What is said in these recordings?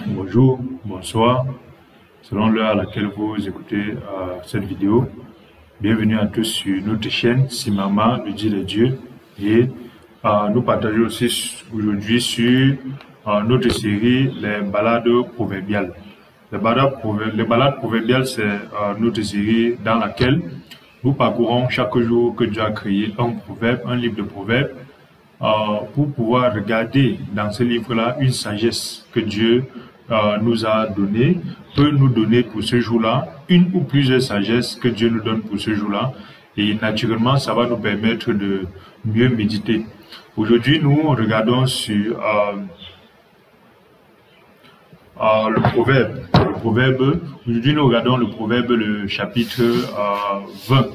Bonjour, bonsoir, selon l'heure à laquelle vous écoutez cette vidéo. Bienvenue à tous sur notre chaîne Simama, le Dieu des dieux. Et nous partageons aussi aujourd'hui sur notre série Les balades proverbiales. Les balades proverbiales, c'est notre série dans laquelle nous parcourons chaque jour que Dieu a créé un proverbe, un livre de proverbes, pour pouvoir regarder dans ce livre-là une sagesse que Dieu nous a donnée, peut nous donner pour ce jour-là, une ou plusieurs sagesses que Dieu nous donne pour ce jour-là. Et naturellement, ça va nous permettre de mieux méditer. Aujourd'hui, nous regardons sur le proverbe. Aujourd'hui, nous regardons le proverbe, le chapitre 20.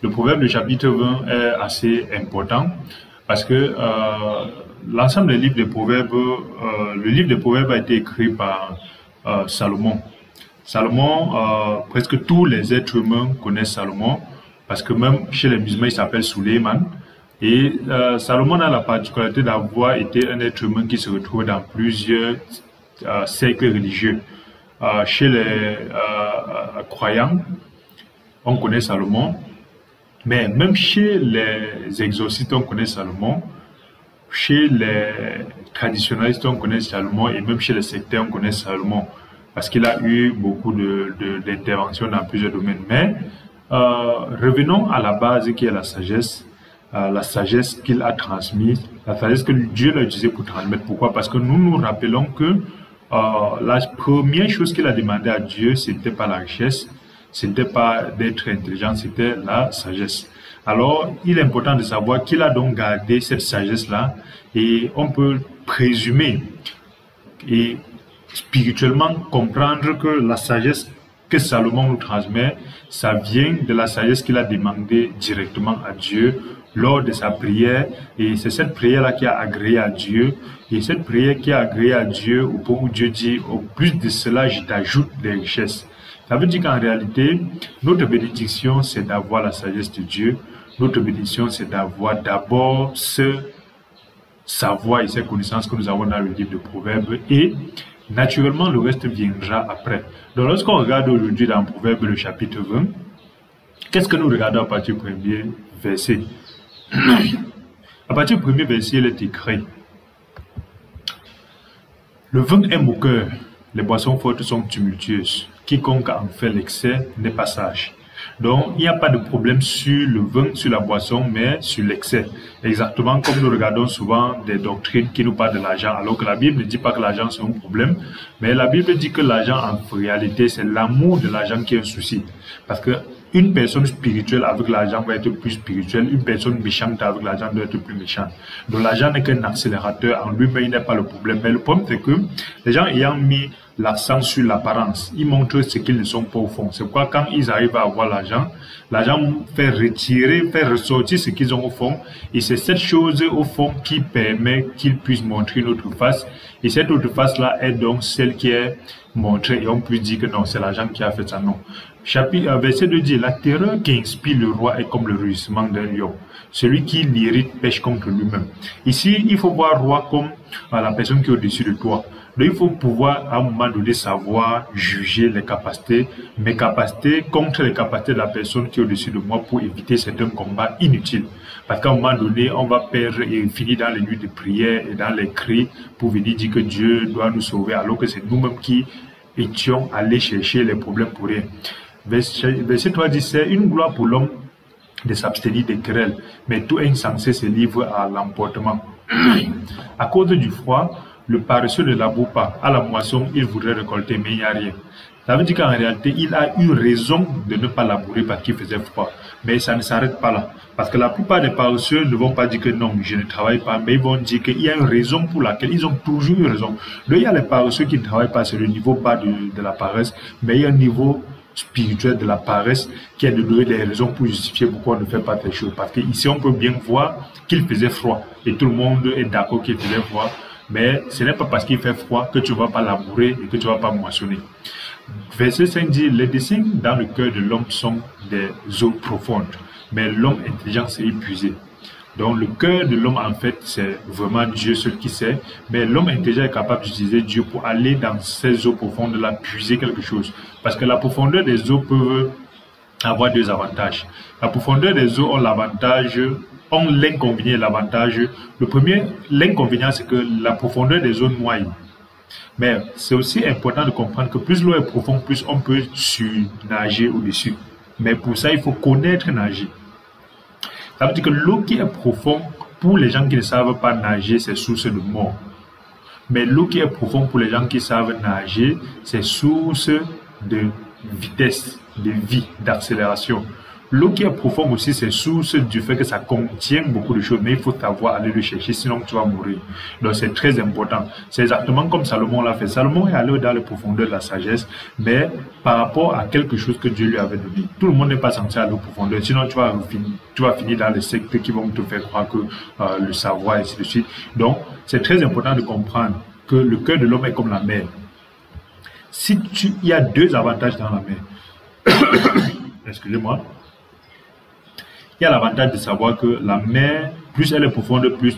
Le proverbe, le chapitre 20 est assez important. Parce que l'ensemble des livres de proverbes, le livre des proverbes a été écrit par Salomon. Salomon, presque tous les êtres humains connaissent Salomon, parce que même chez les musulmans, il s'appelle Suleiman. Et Salomon a la particularité d'avoir été un être humain qui se retrouve dans plusieurs cercles religieux. Chez les croyants, on connaît Salomon. Mais même chez les exorcistes, on connaît Salomon. Chez les traditionnalistes, on connaît Salomon. Et même chez les sectaires, on connaît Salomon. Parce qu'il a eu beaucoup d'interventions dans plusieurs domaines. Mais revenons à la base qui est la sagesse qu'il a transmise, la sagesse que Dieu l'a utilisée pour transmettre. Pourquoi? Parce que nous nous rappelons que la première chose qu'il a demandé à Dieu, c'était pas la richesse, c'était pas d'être intelligent, c'était la sagesse. Alors, il est important de savoir qu'il a donc gardé cette sagesse-là et on peut présumer et spirituellement comprendre que la sagesse que Salomon nous transmet, ça vient de la sagesse qu'il a demandé directement à Dieu lors de sa prière, et c'est cette prière-là qui a agréé à Dieu, et cette prière qui a agréé à Dieu au point où Dieu dit, au plus de cela, je t'ajoute des richesses. Ça veut dire qu'en réalité, notre bénédiction, c'est d'avoir la sagesse de Dieu. Notre bénédiction, c'est d'avoir d'abord ce savoir et ces connaissances que nous avons dans le livre de Proverbes. Et naturellement, le reste viendra après. Donc, lorsqu'on regarde aujourd'hui dans Proverbes, le chapitre 20, qu'est-ce que nous regardons à partir du premier verset? À partir du premier verset, il est écrit: le vin est moqueur, les boissons fortes sont tumultueuses. Quiconque en fait l'excès n'est pas sage. Donc, il n'y a pas de problème sur le vin, sur la boisson, mais sur l'excès. Exactement comme nous regardons souvent des doctrines qui nous parlent de l'argent, alors que la Bible ne dit pas que l'argent c'est un problème, mais la Bible dit que l'argent, en réalité, c'est l'amour de l'argent qui est un souci. Parce que une personne spirituelle avec l'argent va être plus spirituelle, une personne méchante avec l'argent doit être plus méchante. Donc l'argent n'est qu'un accélérateur, en lui-même il n'est pas le problème. Mais le problème c'est que les gens ayant mis l'accent sur l'apparence, ils montrent ce qu'ils ne sont pas au fond. C'est pourquoi quand ils arrivent à avoir l'argent fait retirer, fait ressortir ce qu'ils ont au fond. Et c'est cette chose au fond qui permet qu'ils puissent montrer une autre face. Et cette autre face-là est donc celle qui est montrée. Et on peut dire que non, c'est l'argent qui a fait ça. Non. Verset 2 dit, la terreur qui inspire le roi est comme le rugissement d'un lion. Celui qui l'irrite pêche contre lui-même. Ici, il faut voir roi comme la personne qui est au-dessus de toi. Donc, il faut pouvoir, à un moment donné, savoir juger les capacités, mes capacités contre les capacités de la personne qui est au-dessus de moi pour éviter certains combats inutiles. Parce qu'à un moment donné, on va perdre et finir dans les nuits de prière et dans les cris pour venir dire que Dieu doit nous sauver, alors que c'est nous-mêmes qui étions allés chercher les problèmes pour rien. Verset 3 dit, c'est une gloire pour l'homme de s'abstenir des querelles, mais tout insensé se livre à l'emportement. À cause du froid, le paresseux ne laboure pas. À la moisson, il voudrait récolter, mais il n'y a rien. Ça veut dire qu'en réalité, il a eu raison de ne pas labourer parce qu'il faisait froid. Mais ça ne s'arrête pas là. Parce que la plupart des paresseux ne vont pas dire que non, je ne travaille pas, mais ils vont dire qu'il y a une raison pour laquelle ils ont toujours eu raison. Donc il y a les paresseux qui ne travaillent pas, c'est le niveau bas de la paresse, mais il y a un niveau spirituel de la paresse qui est de donner des raisons pour justifier pourquoi on ne fait pas telle chose. Parce qu'ici, on peut bien voir qu'il faisait froid. Et tout le monde est d'accord qu'il faisait froid. Mais ce n'est pas parce qu'il fait froid que tu ne vas pas labourer et que tu ne vas pas moissonner. Verset 5 dit, les desseins dans le cœur de l'homme sont des eaux profondes, mais l'homme intelligent s'est épuisé. Donc le cœur de l'homme, en fait, c'est vraiment Dieu seul qui sait, mais l'homme intelligent est capable d'utiliser Dieu pour aller dans ces eaux profondes, là, puiser quelque chose. Parce que la profondeur des eaux peut avoir deux avantages. La profondeur des eaux ont l'avantage, ont l'inconvénient et l'avantage. Le premier, l'inconvénient, c'est que la profondeur des eaux noie. Mais c'est aussi important de comprendre que plus l'eau est profonde, plus on peut surnager au-dessus. Mais pour ça, il faut connaître nager. Ça veut dire que l'eau qui est profonde, pour les gens qui ne savent pas nager, c'est source de mort. Mais l'eau qui est profonde, pour les gens qui savent nager, c'est source de vitesse, de vie, d'accélération. L'eau qui est profonde aussi, c'est source du fait que ça contient beaucoup de choses, mais il faut savoir aller le chercher, sinon tu vas mourir. Donc c'est très important. C'est exactement comme Salomon l'a fait. Salomon est allé dans les profondeurs de la sagesse, mais par rapport à quelque chose que Dieu lui avait donné. Tout le monde n'est pas censé aller aux profondeurs, sinon tu vas finir dans les sectes qui vont te faire croire que le savoir, et ainsi de suite. Donc c'est très important de comprendre que le cœur de l'homme est comme la mer. Il y a deux avantages dans la mer. Excusez-moi. Il y a l'avantage de savoir que la mer, plus elle est profonde, plus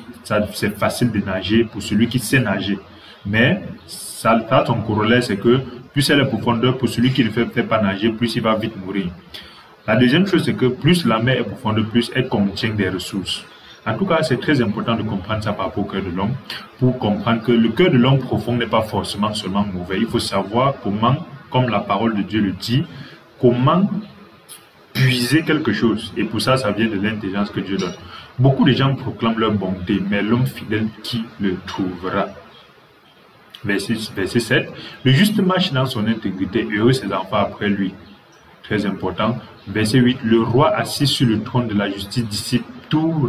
c'est facile de nager pour celui qui sait nager. Mais ça a son corollaire, c'est que plus elle est profonde, pour celui qui ne fait pas nager, plus il va vite mourir. La deuxième chose, c'est que plus la mer est profonde, plus elle contient des ressources. En tout cas, c'est très important de comprendre ça par rapport au cœur de l'homme, pour comprendre que le cœur de l'homme profond n'est pas forcément seulement mauvais. Il faut savoir comment, comme la parole de Dieu le dit, comment puiser quelque chose. Et pour ça, ça vient de l'intelligence que Dieu donne. Beaucoup de gens proclament leur bonté, mais l'homme fidèle, qui le trouvera? Verset 7. Le juste marche dans son intégrité, heureux ses enfants après lui. Très important. Verset 8. Le roi assis sur le trône de la justice dissipe tout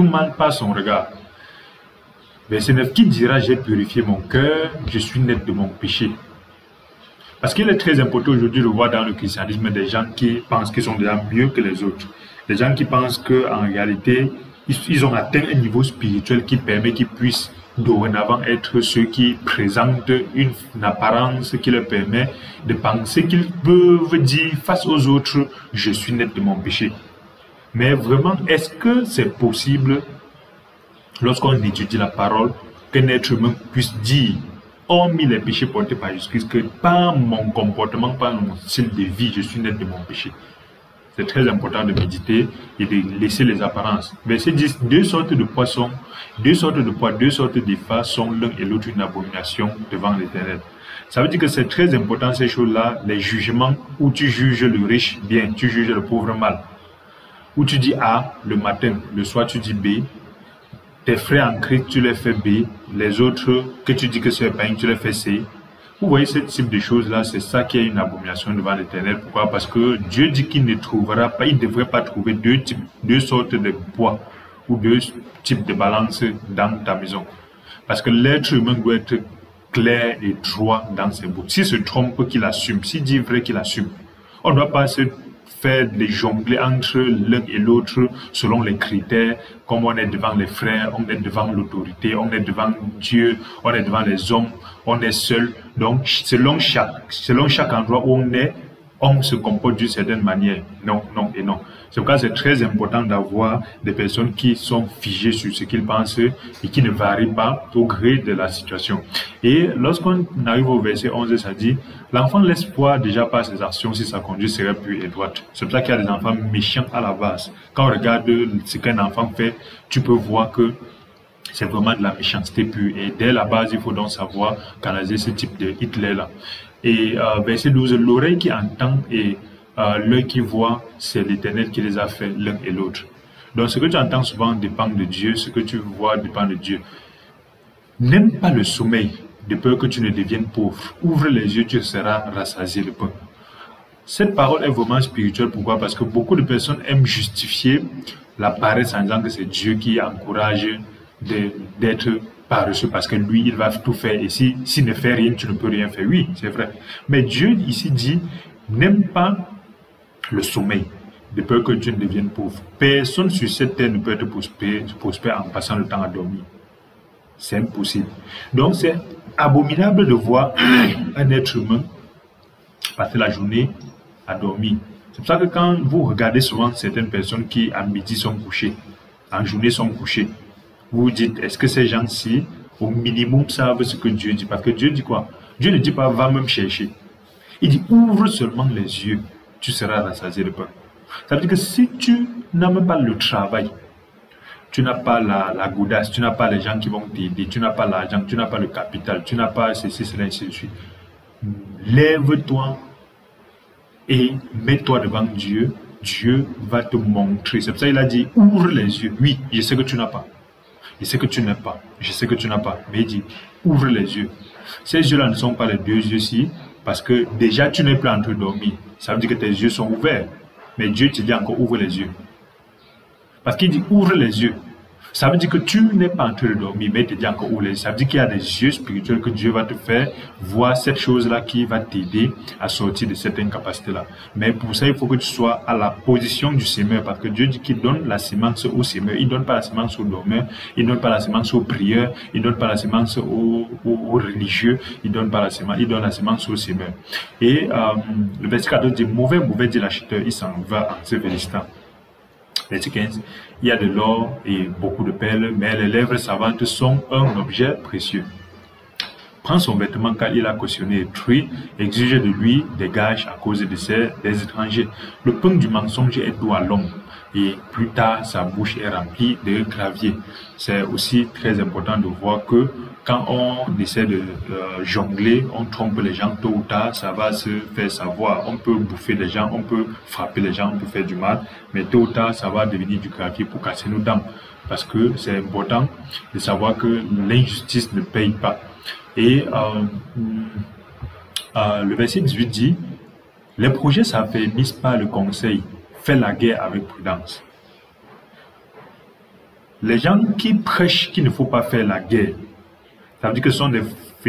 mal par son regard. Verset 9. Qui dira, j'ai purifié mon cœur, je suis net de mon péché? Parce qu'il est très important aujourd'hui de voir dans le christianisme des gens qui pensent qu'ils sont déjà mieux que les autres. Des gens qui pensent qu'en réalité, ils ont atteint un niveau spirituel qui permet qu'ils puissent dorénavant être ceux qui présentent une apparence qui leur permet de penser qu'ils peuvent dire face aux autres, je suis net de mon péché. Mais vraiment, est-ce que c'est possible, lorsqu'on étudie la parole, qu'un être humain puisse dire, hormis les péchés portés par Jésus-Christ, que par mon comportement, par mon style de vie, je suis net de mon péché? C'est très important de méditer et de laisser les apparences. Verset 10, deux sortes de poissons, deux sortes de pois, deux sortes de phare sont l'un et l'autre une abomination devant l'Éternel. Ça veut dire que c'est très important ces choses-là, les jugements où tu juges le riche bien, tu juges le pauvre mal. Où tu dis A le matin, le soir tu dis B. Tes frères en Christ, tu les fais B. Les autres que tu dis que c'est païen, tu les fais C. Vous voyez ce type de choses-là, c'est ça qui est une abomination devant l'Éternel. Pourquoi? Parce que Dieu dit qu'il ne trouvera pas, il ne devrait pas trouver deux sortes de poids ou deux types de balance dans ta maison. Parce que l'être humain doit être clair et droit dans ses bouts. S'il se trompe, qu'il assume. S'il dit vrai, qu'il assume. On ne doit pas se faire des jongler entre l'un et l'autre selon les critères, comme on est devant les frères, on est devant l'autorité, on est devant Dieu, on est devant les hommes, on est seul. Donc, selon chaque endroit où on se comporte d'une certaine manière. Non, non et non. C'est pourquoi c'est très important d'avoir des personnes qui sont figées sur ce qu'ils pensent et qui ne varient pas au gré de la situation. Et lorsqu'on arrive au verset 11, ça dit, l'enfant laisse voir déjà par ses actions si sa conduite serait pure et droite. C'est pour ça qu'il y a des enfants méchants à la base. Quand on regarde ce qu'un enfant fait, tu peux voir que c'est vraiment de la méchanceté pure. Et dès la base, il faut donc savoir canaliser ce type de Hitler-là. Et verset 12, l'oreille qui entend et l'œil qui voit, c'est l'Éternel qui les a fait l'un et l'autre. Donc ce que tu entends souvent dépend de Dieu, ce que tu vois dépend de Dieu. N'aime pas le sommeil, de peur que tu ne deviennes pauvre. Ouvre les yeux, tu seras rassasié de pain. Cette parole est vraiment spirituelle. Pourquoi? Parce que beaucoup de personnes aiment justifier la paresse en disant que c'est Dieu qui encourage d'être paresseux parce que lui, il va tout faire. Et s'il ne fait rien, tu ne peux rien faire. Oui, c'est vrai. Mais Dieu ici dit, n'aime pas le sommeil, de peur que tu ne deviennes pauvre. Personne sur cette terre ne peut être prospère en passant le temps à dormir. C'est impossible. Donc c'est abominable de voir un être humain passer la journée à dormir. C'est pour ça que quand vous regardez souvent certaines personnes qui à midi sont couchées, en journée sont couchés. Vous vous dites, est-ce que ces gens-ci, au minimum, savent ce que Dieu dit? Parce que Dieu dit quoi? Dieu ne dit pas, va me chercher. Il dit, ouvre seulement les yeux, tu seras rassasié de pain. Ça veut dire que si tu n'as même pas le travail, tu n'as pas la goudasse, tu n'as pas les gens qui vont t'aider, tu n'as pas l'argent, tu n'as pas le capital, tu n'as pas ceci, cela, ainsi de suite. Lève-toi et mets-toi devant Dieu. Dieu va te montrer. C'est pour ça qu'il a dit, ouvre les yeux. Oui, je sais que tu n'as pas. Je sais que tu n'as pas. Je sais que tu n'as pas. Mais il dit, ouvre les yeux. Ces yeux-là ne sont pas les deux yeux-ci, parce que déjà tu n'es plus en train de dormir. Ça veut dire que tes yeux sont ouverts. Mais Dieu te dit encore, ouvre les yeux. Parce qu'il dit, ouvre les yeux. Ça veut dire que tu n'es pas en train de dormir, mais il te dit encore ouvre les yeux. Ça veut dire qu'il y a des yeux spirituels que Dieu va te faire voir cette chose-là qui va t'aider à sortir de cette incapacité-là. Mais pour ça, il faut que tu sois à la position du semeur, parce que Dieu dit qu'il donne la semence au semeur. Il ne donne pas la semence au dormeur, il ne donne pas la semence aux prieurs, il ne donne pas la semence aux religieux, il donne la semence au semeur. Et le verset 14 dit, mauvais dit l'acheteur, il s'en va en se félicitant. Verset 15, il y a de l'or et beaucoup de perles, mais les lèvres savantes sont un objet précieux. Prends son vêtement car il a cautionné autrui, exige de lui des gages à cause des étrangers. Le pain du mensonge est doux à l'homme, et plus tard sa bouche est remplie de gravier. C'est aussi très important de voir que quand on essaie de jongler, on trompe les gens, tôt ou tard, ça va se faire savoir. On peut bouffer les gens, on peut frapper les gens, on peut faire du mal, mais tôt ou tard, ça va devenir du gravier pour casser nos dents. Parce que c'est important de savoir que l'injustice ne paye pas. Et le verset 18 dit, les projets s'affermissent par le conseil, fais la guerre avec prudence. Les gens qui prêchent qu'il ne faut pas faire la guerre, ça veut dire que ce sont des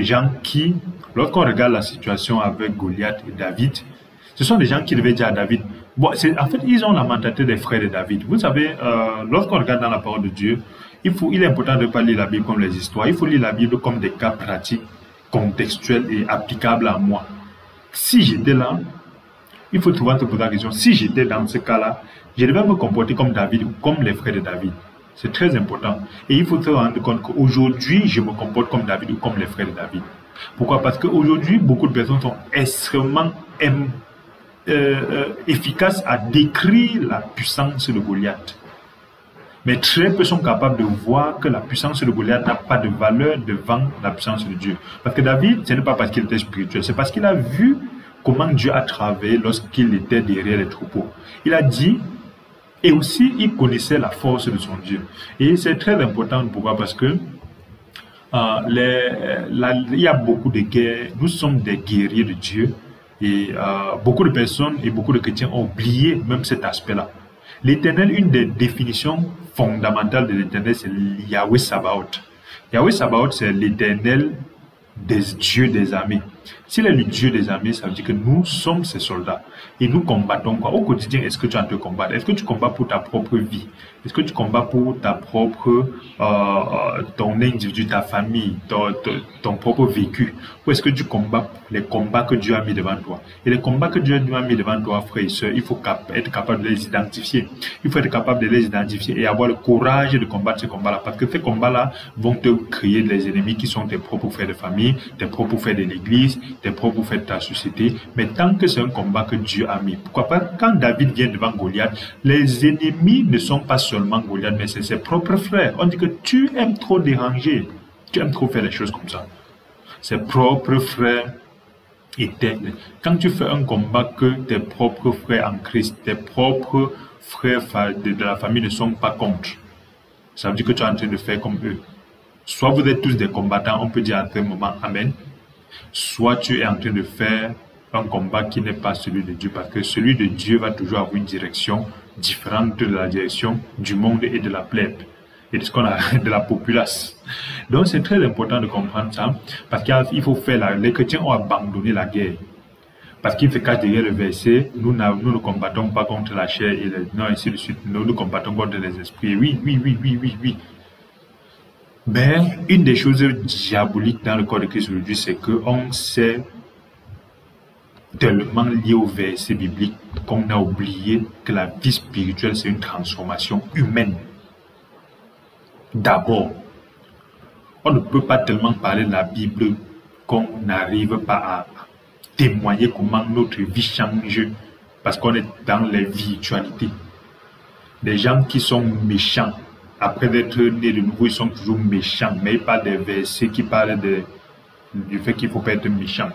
gens qui, lorsqu'on regarde la situation avec Goliath et David, ce sont des gens qui devaient dire à David, bon, en fait, ils ont la mentalité des frères de David. Vous savez, lorsqu'on regarde dans la parole de Dieu, il est important de ne pas lire la Bible comme les histoires. Il faut lire la Bible comme des cas pratiques, contextuels et applicables à moi. Si j'étais là, il faut souvent se poser la question, si j'étais dans ce cas-là, je devais me comporter comme David ou comme les frères de David. C'est très important. Et il faut se rendre compte qu'aujourd'hui, je me comporte comme David ou comme les frères de David. Pourquoi? Parce qu'aujourd'hui, beaucoup de personnes sont extrêmement efficaces à décrire la puissance de Goliath. Mais très peu sont capables de voir que la puissance de Goliath n'a pas de valeur devant la puissance de Dieu. Parce que David, ce n'est pas parce qu'il était spirituel, c'est parce qu'il a vu comment Dieu a travaillé lorsqu'il était derrière les troupeaux. Il a dit, et aussi il connaissait la force de son Dieu. Et c'est très important, pourquoi? Parce que il y a beaucoup de guerres, nous sommes des guerriers de Dieu, et beaucoup de personnes et beaucoup de chrétiens ont oublié même cet aspect-là. L'Éternel, une des définitions fondamentales de l'Éternel, c'est Yahweh Sabaoth. Yahweh Sabaoth, c'est l'Éternel des dieux des armées. S'il est le Dieu des armées, ça veut dire que nous sommes ses soldats. Et nous combattons quoi? Au quotidien, est-ce que tu es en train de combattre? Est-ce que tu combats pour ta propre vie? Est-ce que tu combats pour ta propre, ton individu, ta famille, ton propre vécu? Ou est-ce que tu combats les combats que Dieu a mis devant toi? Et les combats que Dieu a mis devant toi, frères et sœurs, il faut être capable de les identifier. Il faut être capable de les identifier et avoir le courage de combattre ces combats-là. Parce que ces combats-là vont te créer des ennemis qui sont tes propres frères de famille, tes propres frères de l'église, tes propres frères de ta société. Mais tant que c'est un combat que Dieu a mis, pourquoi pas, quand David vient devant Goliath, les ennemis ne sont pas seulement Goliath, mais c'est ses propres frères. On dit que tu aimes trop déranger, tu aimes trop faire les choses comme ça. Ses propres frères étaient. Quand tu fais un combat que tes propres frères en Christ, tes propres frères de la famille ne sont pas contre, ça veut dire que tu es en train de faire comme eux. Soit vous êtes tous des combattants, on peut dire à un moment Amen, soit tu es en train de faire un combat qui n'est pas celui de Dieu, parce que celui de Dieu va toujours avoir une direction différente de la direction du monde et de la plèbe et de ce qu'on a de la populace. Donc c'est très important de comprendre ça, parce qu'il faut faire les chrétiens ont abandonné la guerre, parce qu'il se cache derrière le verset, nous ne combattons pas contre la chair et non, ainsi de suite, nous combattons contre les esprits. Oui. Mais une des choses diaboliques dans le corps de Christ aujourd'hui, c'est qu'on s'est tellement lié au verset biblique qu'on a oublié que la vie spirituelle, c'est une transformation humaine. D'abord, on ne peut pas tellement parler de la Bible qu'on n'arrive pas à témoigner comment notre vie change parce qu'on est dans les virtualités. Des gens qui sont méchants, après d'être nés de nouveau, ils sont toujours méchants, mais ils parlent des versets qui parlent du fait qu'il ne faut pas être méchant.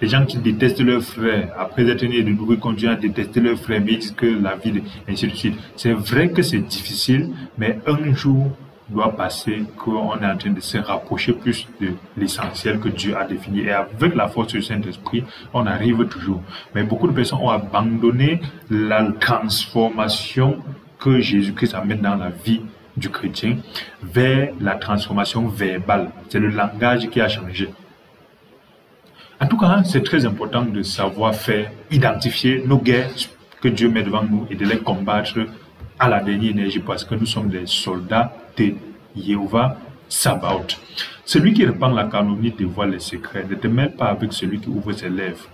Les gens qui détestent leurs frères, après être nés de nouveau, ils continuent à détester leurs frères, mais ils disent que la vie, ainsi de suite. C'est vrai que c'est difficile, mais un jour doit passer qu'on est en train de se rapprocher plus de l'essentiel que Dieu a défini. Et avec la force du Saint-Esprit, on arrive toujours. Mais beaucoup de personnes ont abandonné la transformation que Jésus-Christ amène dans la vie du chrétien vers la transformation verbale. C'est le langage qui a changé. En tout cas, c'est très important de savoir faire, identifier nos guerres que Dieu met devant nous et de les combattre à la dernière énergie parce que nous sommes des soldats de Jéhovah Sabaoth. Celui qui répand la calomnie dévoile les secrets. Ne te mêle pas avec celui qui ouvre ses lèvres.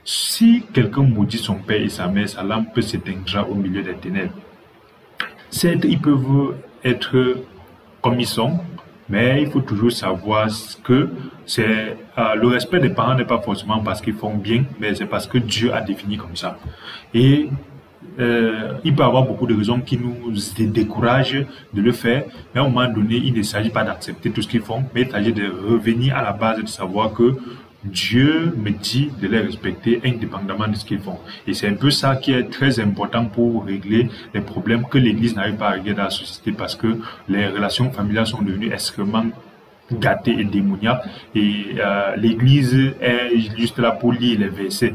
Si quelqu'un maudit son père et sa mère, sa lampe s'éteindra au milieu des ténèbres. Certes, ils peuvent être comme ils sont, mais il faut toujours savoir que le respect des parents n'est pas forcément parce qu'ils font bien, mais c'est parce que Dieu a défini comme ça. Et il peut y avoir beaucoup de raisons qui nous découragent de le faire, mais à un moment donné, il ne s'agit pas d'accepter tout ce qu'ils font, mais il s'agit de revenir à la base et de savoir que Dieu me dit de les respecter indépendamment de ce qu'ils font. Et c'est un peu ça qui est très important pour régler les problèmes que l'Église n'arrive pas à régler dans la société parce que les relations familiales sont devenues extrêmement gâtées et démoniaques. Et l'Église est juste là pour lire les versets.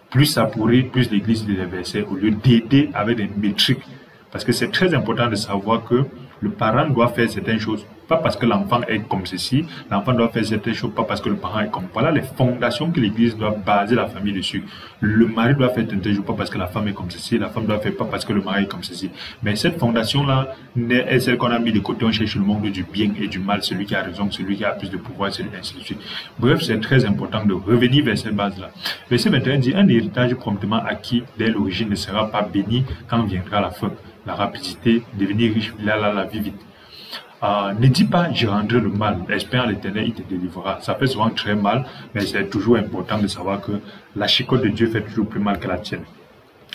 Plus ça pourrit, plus l'Église lit les versets au lieu d'aider avec des métriques. Parce que c'est très important de savoir que le parent doit faire certaines choses, pas parce que l'enfant est comme ceci, l'enfant doit faire certaines choses, pas parce que le parent est comme... Voilà les fondations que l'Église doit baser la famille dessus. Le mari doit faire certaines choses, pas parce que la femme est comme ceci, la femme doit faire pas parce que le mari est comme ceci. Mais cette fondation-là est celle qu'on a mis de côté, on cherche le monde du bien et du mal, celui qui a raison, celui qui a plus de pouvoir, celui ainsi de suite. Bref, c'est très important de revenir vers cette base-là. Verset 21 dit, un héritage promptement acquis dès l'origine ne sera pas béni quand viendra la fin. La rapidité, devenir riche, la vie vite. Ne dis pas, je rendrai le mal, espère l'Éternel, il te délivrera. Ça fait souvent très mal, mais c'est toujours important de savoir que la chicotte de Dieu fait toujours plus mal que la tienne.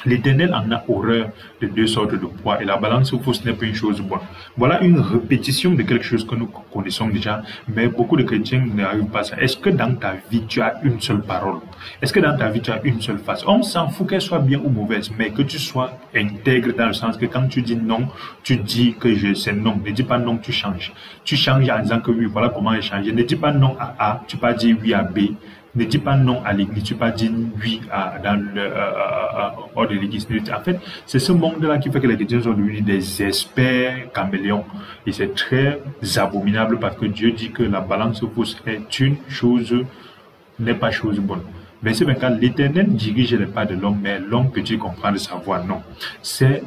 L'Éternel en a horreur de deux sortes de poids et la balance fausse n'est pas une chose bonne. Voilà une répétition de quelque chose que nous connaissons déjà, mais beaucoup de chrétiens n'arrivent pas à ça. Est-ce que dans ta vie, tu as une seule parole? Est-ce que dans ta vie, tu as une seule face? On s'en fout qu'elle soit bien ou mauvaise, mais que tu sois intègre dans le sens que quand tu dis non, tu dis que c'est non. Ne dis pas non, tu changes. Tu changes en disant que oui, voilà comment changer. Ne dis pas non à A, tu pas dire oui à B. Ne dis pas non à l'église, tu ne pas dire oui hors de l'église. En fait, c'est ce monde-là qui fait que les chrétiens sont devenus des experts caméléons. Et c'est très abominable parce que Dieu dit que la balance fausse est une chose, n'est pas chose bonne. Verset 24, l'Éternel dirige les pas de l'homme, mais l'homme peut-il comprendre sa voie? Non. C'est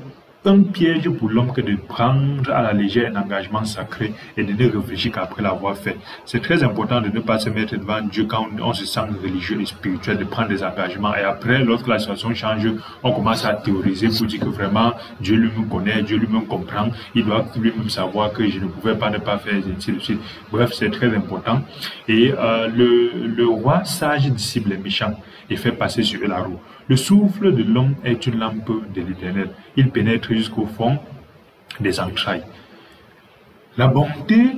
un piège pour l'homme que de prendre à la légère un engagement sacré et de ne réfléchir qu'après l'avoir fait. C'est très important de ne pas se mettre devant Dieu quand on se sent religieux et spirituel, de prendre des engagements et après, lorsque la situation change, on commence à théoriser pour dire que vraiment Dieu lui-même connaît, Dieu lui-même comprend, il doit lui-même savoir que je ne pouvais pas ne pas faire ainsi de suite. Bref, c'est très important. Et le roi sage disciple les méchants et fait passer sur eux la roue. Le souffle de l'homme est une lampe de l'Éternel. Il pénètre jusqu'au fond des entrailles. La bonté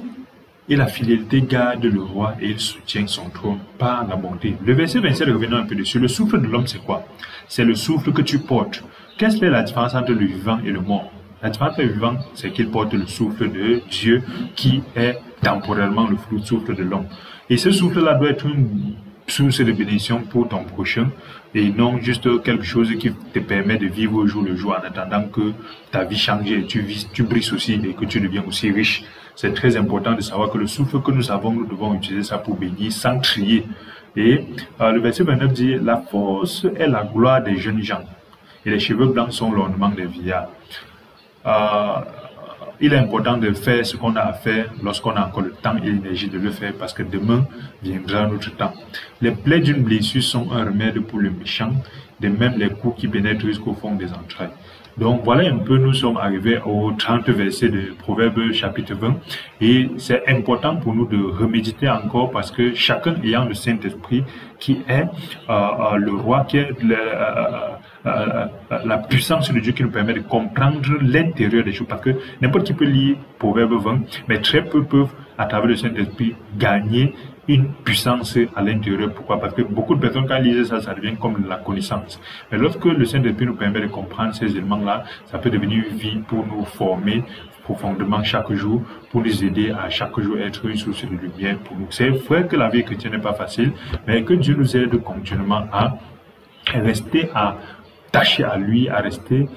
et la fidélité gardent le roi et il soutient son trône par la bonté. Le verset 27, revenons un peu dessus. Le souffle de l'homme, c'est quoi? C'est le souffle que tu portes. Qu'est-ce que la différence entre le vivant et le mort? La différence entre le vivant, c'est qu'il porte le souffle de Dieu qui est temporellement le souffle de l'homme. Et ce souffle-là doit être une source de bénédiction pour ton prochain et non juste quelque chose qui te permet de vivre au jour le jour en attendant que ta vie change et tu brisses aussi et que tu deviens aussi riche. C'est très important de savoir que le souffle que nous avons, nous devons utiliser ça pour bénir sans trier. Et le verset 29 dit, la force est la gloire des jeunes gens et les cheveux blancs sont l'ornement des vieillards. Il est important de faire ce qu'on a à faire lorsqu'on a encore le temps et l'énergie de le faire parce que demain viendra notre temps. Les plaies d'une blessure sont un remède pour le méchant, de même les coups qui pénètrent jusqu'au fond des entrailles. Donc voilà un peu, nous sommes arrivés au 30 verset de Proverbe chapitre 20 et c'est important pour nous de reméditer encore parce que chacun ayant le Saint-Esprit qui est le roi, qui est la puissance de Dieu qui nous permet de comprendre l'intérieur des choses parce que n'importe qui peut lire Proverbe 20 mais très peu peuvent à travers le Saint-Esprit gagner une puissance à l'intérieur. Pourquoi? Parce que beaucoup de personnes, quand elles lisent ça, ça devient comme la connaissance. Mais lorsque le Saint-Esprit nous permet de comprendre ces éléments-là, ça peut devenir une vie pour nous former profondément chaque jour, pour nous aider à chaque jour être une source de lumière pour nous. C'est vrai que la vie chrétienne n'est pas facile, mais que Dieu nous aide continuellement à rester attaché à lui, à rester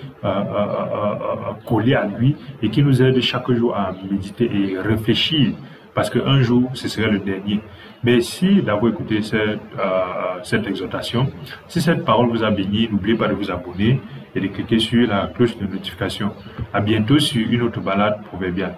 collé à lui et qui nous aide chaque jour à méditer et réfléchir parce qu'un jour, ce serait le dernier. Merci d'avoir écouté cette exhortation. Si cette parole vous a béni, n'oubliez pas de vous abonner et de cliquer sur la cloche de notification. À bientôt sur une autre balade proverbiale.